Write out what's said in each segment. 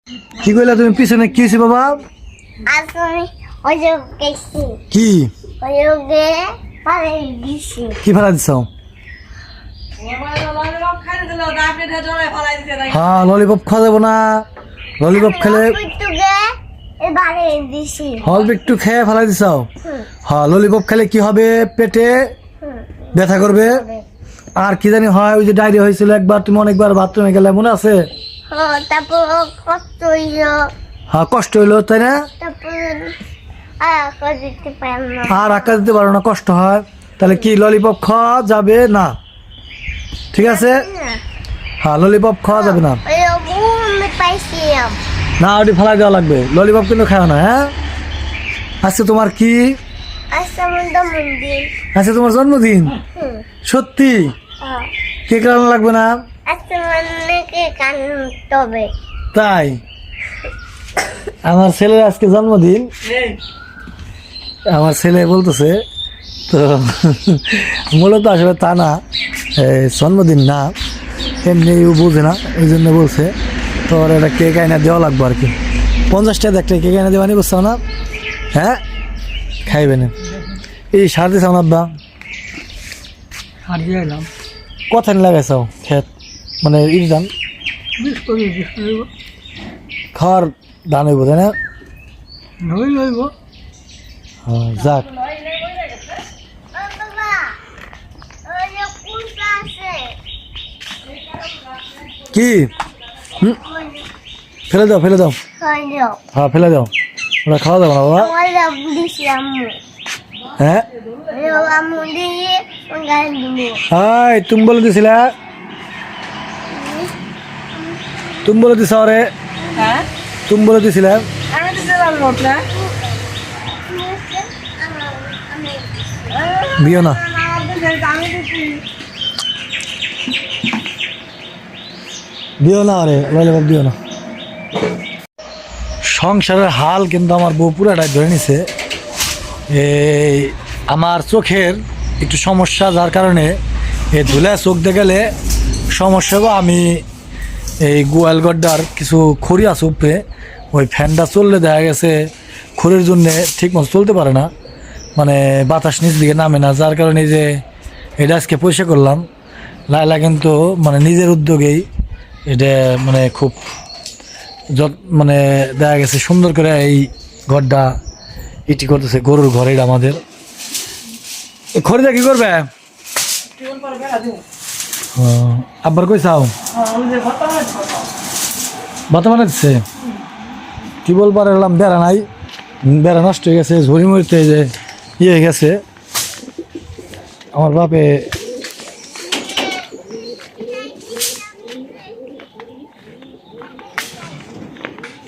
কি কইলা তুমি পিছনে কি হইছে বাবা? আসলে ওই যে গেছি কি ওই যে পারে গেছি কি ফেলা দিছো? হ্যাঁ ললিপপ খাওয়া যাবো না, ললিপপ খেলে টুকে এবারে দিছি অল্প একটু খেয়ে ফেলা দিছো। হ্যাঁ ললিপপ খেলে কি হবে? পেটে ব্যথা করবে। আর কি জানি হয়, ওই যে ডায়রিয়া হয়েছিল একবার, তুমি অনেকবার বাথরুমে গেলে মনে আছে? তারপর কষ্ট হইলো, হ্যাঁ কষ্ট হইলো তাই না? তারপর আর দিতে পারলাম না। আর আকাশ দিতে পারো না, কষ্ট হয়। তাহলে কি ললিপপ খাওয়া যাবে না, ঠিক আছে? হ্যাঁ ললিপপ খাওয়া যাবে না। ওই ঘুমে পাইছিলাম না ওটি ফেলাই দেওয়া লাগবে, ললিপপ কিন্তু খাও না। হ্যাঁ আজকে তোমার কি? আসামন্দ মন্দির আজকে তোমার জন্মদিন? সত্যি? কেক রান্না লাগবে না? আসমানকে কানতে হবে। তাই আমার ছেলের আজকে জন্মদিন, আমার ছেলে বলতেছে তো মূলত আসলে তা না, জন্মদিন না, এমনি ও বোঝে না, এই জন্য বলছে তোর একটা কেক আইনা দেওয়া লাগবে আর কি। 50 টাকা একটা কেক আইনা দেওয়ানি, বুঝছো না? হ্যাঁ খাইবে না। এই সার দিছাও না আব্বা? সার দিয়ে এলাম কথা লাগাইছাও খেত, মানে ইট ধান খাওয়ার ধান হইব তাই না? নই লইব হ্যাঁ যাক। বাবা ওই যে কুলটা আছে কি ফেলে দাও, ফেলে দাও। হইলো হ্যাঁ ফেলে দাও, ওরা খাওয়া যাবে না বাবা। আমার দিছি আম্মু হ্যাঁ আম্মু দিয়ে গান দিব। হাই তুমি বলে দিছিলা, তুমি বলে দিছ রে, হ্যাঁ তুমি বলে দিছিলা। আমি দিছিলাম নোট না দিও না, আমি দিছি দিও না রে, ললিপপ দিও না। সংসারের হাল কিন্তু আমার বউ পুরাটাই ধরে নিছে। এই আমার চোখের একটু সমস্যা, যার কারণে এই ধুলা চোখ দিয়ে গেলে সমস্যা হবে। আমি এই গোয়ালগড্ডার কিছু খড়ি আছে উপরে, ওই ফ্যানটা চললে দেখা গেছে খড়ির জন্যে ঠিক মতো চলতে পারে না, মানে বাতাস নিচ দিকে নামে না, যার কারণে যে এটা আজকে পয়সা করলাম। লাইলা কিন্তু মানে নিজের উদ্যোগেই এটা মানে খুব মানে দেখা গেছে সুন্দর করে এই ঘরটা ইটি করতেছে, গরুর ঘর এটা আমাদের। এই খড়িটা কি করবে? আব্বার কই চাও? বাতা বানাচ্ছে। কি বলবার এলাম, বেড়া নাই, বেড়া নষ্ট হয়ে গেছে, ঝড়ি মরিতে যে ইয়ে গেছে আমার বাপে।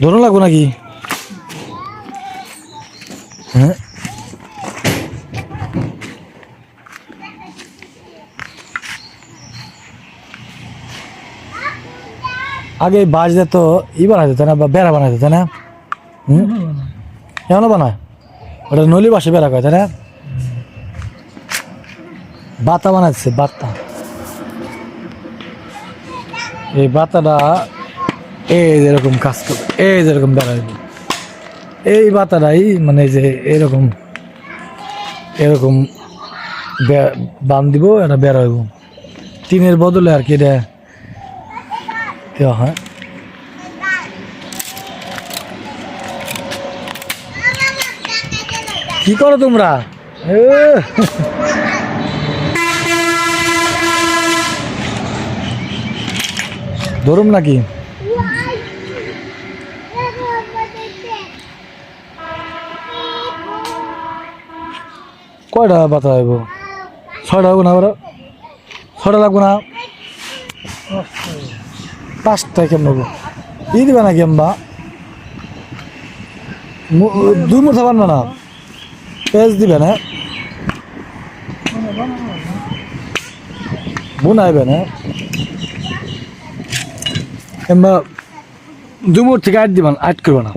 ধরুন লাগবো নাকি? হ্যাঁ আগে বাঁশ দিত, ই বানাই দিত না, বা বেড়া বানাই দিত না? কেমন বানায় ওটা? নলি বাসে বেড়া কয় তাই না? বাতা বানাচ্ছে, বাতা। এই বাতাটা এই যেরকম কাজ করবে, এই যেরকম বেড়া হইব, এই বাতাটাই মানে যে এরকম এরকম বান দিব, এটা বেড়া হইব। টিনের বদলে আর কি এটা দেওয়া হয়। কি করো তোমরা? ধরুম নাকি? কয়টা বাতা হইব? 6টা হইব না? আবার 6টা লাগবো না? 5টা কেমন হবো? ই দিবা নাকি আম্বা? 2 মুঠা বানবা না? পেঁয়াজ দিবে না? বুনাইবে না? কিংবা 2 মুঠ থেকে 8 দিবা, 8 করবে না।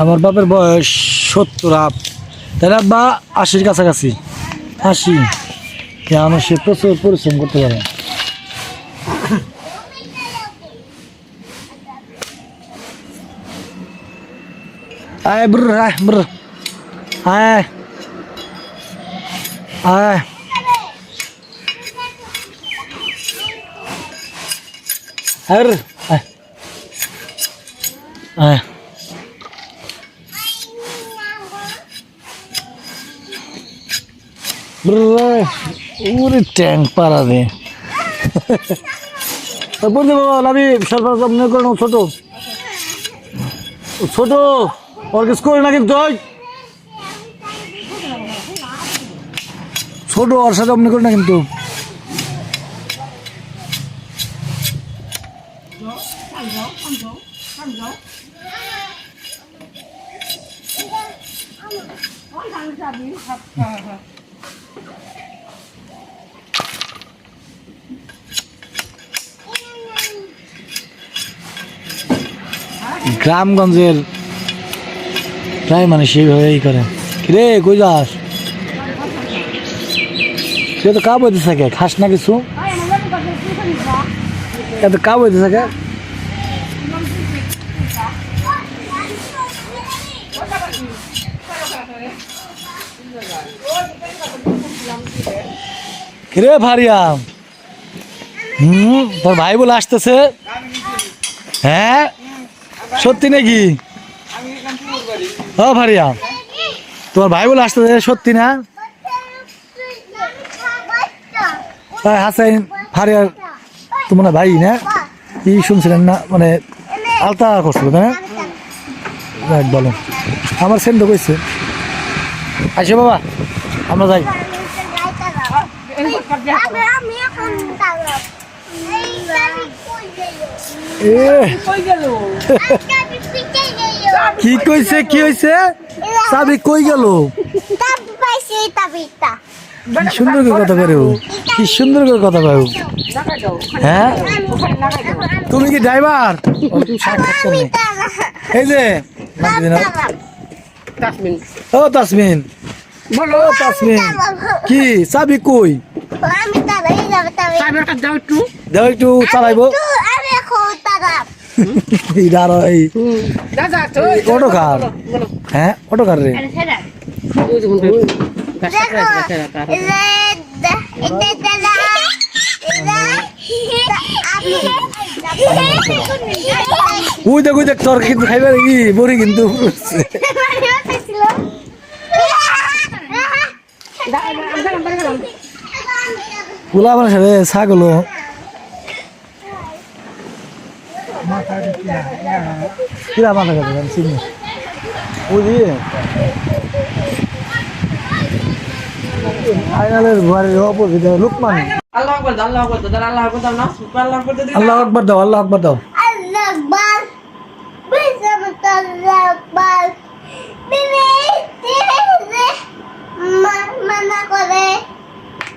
আমার বাপের বয়স 70 আপ, তাই না? বা 80-র কাছাকাছি, 80। কেন সে প্রচুর পরিশ্রম করতে পারে। আয় ব্র আয় ব্র আয় আয় আর আয় আয় ওরে ট্যাঙ্ক পাড়া রে বলতে বাবা লাভি সরকার মনে করো ছোট ছোট ওর কিছু করে না কিন্তু ছোট ওর সাথে মনে করে না কিন্তু গ্রামগঞ্জের প্রায় মানুষ সেইভাবেই করে। রে কই যাস? সে তো কাব হইতে থাকে, খাস না কিছু? এত কাব হইতে থাকে। রে ভারিয়া, তোর ভাই বলে আসতেছে। হ্যাঁ সত্যি নাকি? ও ভারিয়া, তোমার ভাই বলে আসতেছে, সত্যি না? হাসাইন ফারিয়ার তোমার ভাই না? কি শুনছিলেন না, মানে আলতা করছিল না? বলো আমার সেন্ড কইছে। আসো বাবা আমরা যাই। কি কইছে, কি হয়েছে? চাবি কই গেল? কি সুন্দর করে কথা করে, কি সুন্দর করে কথা কয়। হ্যাঁ তুমি কি ড্রাইভার? এই যে ও তাসমিন, বলো তাসমিন, কি চাবি কই? দাও একটু চালাইবো। অটো কার? হ্যাঁ অটো কার রে? ওই দেখ ওই দেখ, তোর কিন্তু খাইবে নাকি বড়ি কিন্তু গুলা মানে সাথে ছাগল কিরা মাথা কাটে চিনি বুঝি ফাইনালের ঘরের অপোজিটে লুকমান। আল্লাহু আকবার, আল্লাহু আকবার, দাদা আল্লাহু আকবার দাও না, আল্লাহু আকবার দাও। আল্লাহু আকবার দাও, আল্লাহু আকবার দাও। আল্লাহু আকবার, বিসমিল্লাহির আকবার। বিবে মানা করে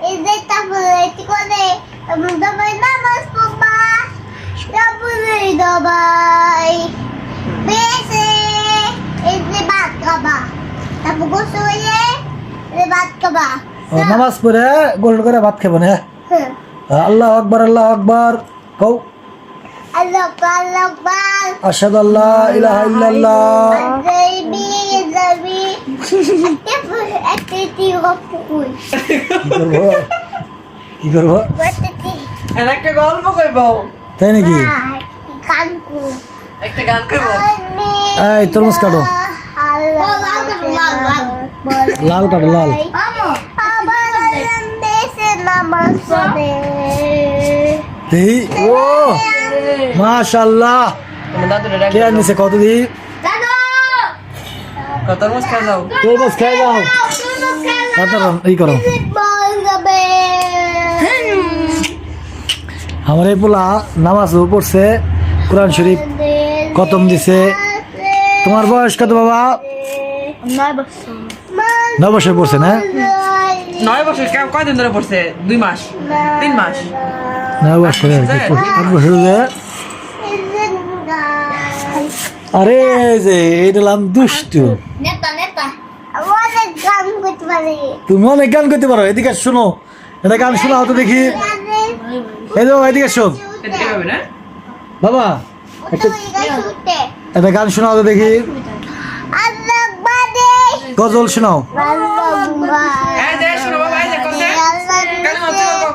এই যে তারপরে কি করে দবাই নামাজ পড়বা, তারপরে দবাই বেশে এই যে ভাত খাবা, তারপর গোসল হয়ে ভাত খাবা। নামাজ পড়ে গোল করে ভাত খাবো না? আল্লাহু আকবার, আল্লাহু আকবার কও। আল্লাহু আকবার, আল্লাহু আকবার। আশহাদু আল্লা ইলাহা ইল্লাল্লাহ। কি করবো? একটা গল্প কইব, তাই নাকি? একটা গান কইব। এই তরমুজ কাটো, লাল কাটো, লাল। এই ও মাশাআল্লাহ, কে আনিছে কত দি? তরমুজ খাই যাও, তরমুজ খাই যাও। এই করো, আমার এই পোলা নামাজও পড়ছে, কোরআন শরীফ খতম দিছে। তোমার বয়স কত বাবা? 9 বছর পড়ছে না? 9 বছর কয়দিন ধরে পড়ছে? 2 মাস, 3 মাস। 9 বছর, 8 বছর। আরে যে এটা নাম দুষ্টু। তুমি অনেক গান করতে পারো, এদিকে শোনো। এটা গান শোনাও তো দেখি। এই তো এদিকে এসো এভাবে না বাবা, একটা একটা গান শোনাও তো দেখি, গজল শোনাও। এই যে শোনো বাবা, এই যে কোনে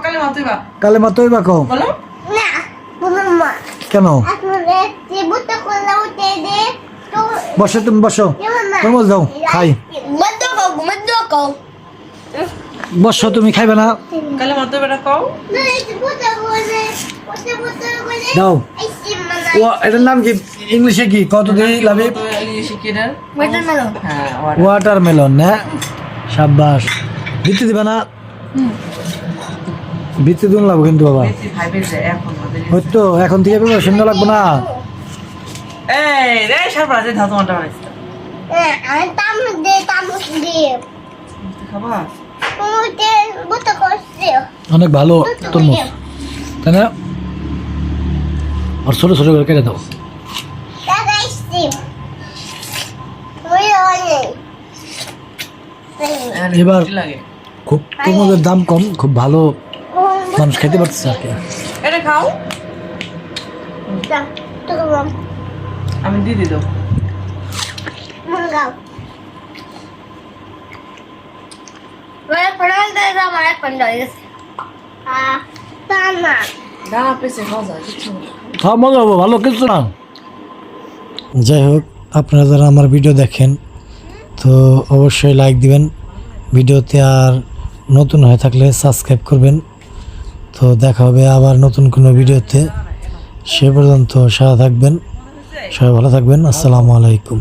কালিমা তুইবা কালেমা তৈবা কও। বলো কেন? বসো তুমি, বসো, তরমুজ দাও খাই। বসো, তুমি খাইবে না? কালিমা তুইবা কও। দাও। ও এটার নাম কি ইংলিশে কি কত দিই লাভি? তো ইংলিশে কি না? হ্যাঁ ওয়াটারমেলন না? সাবাস। ভিত্তি দিবা না? ভিত্তি দিন লাগবো কিন্তু বাবা। বেশি ভাইবে যে এখন আমাদের ওই তো এখন থেকে প্রিপারেশন নেওয়া লাগবো না? এই রে সরবরাহ যে ধাতু মানটা বানাইছিস খাবা অনেক ভালো তরমুজ, তাই না? আর ছোট ছোট করে কেটে দাও। এবার লাগে খুব তরমুজের দাম কম, খুব ভালো মানুষ খেতে পারছে আর কি। এটা খাও, আমি দিদি দাও। দানা পেছে খাওয়া যায় কিছু না। খাওয়া মজা হবো, ভালো কিছু না। যাই হোক, আপনারা যারা আমার ভিডিও দেখেন তো অবশ্যই লাইক দিবেন ভিডিওতে, আর নতুন হয়ে থাকলে সাবস্ক্রাইব করবেন। তো দেখা হবে আবার নতুন কোনো ভিডিওতে, সে পর্যন্ত সাথে থাকবেন, সবাই ভালো থাকবেন। আসসালামু আলাইকুম।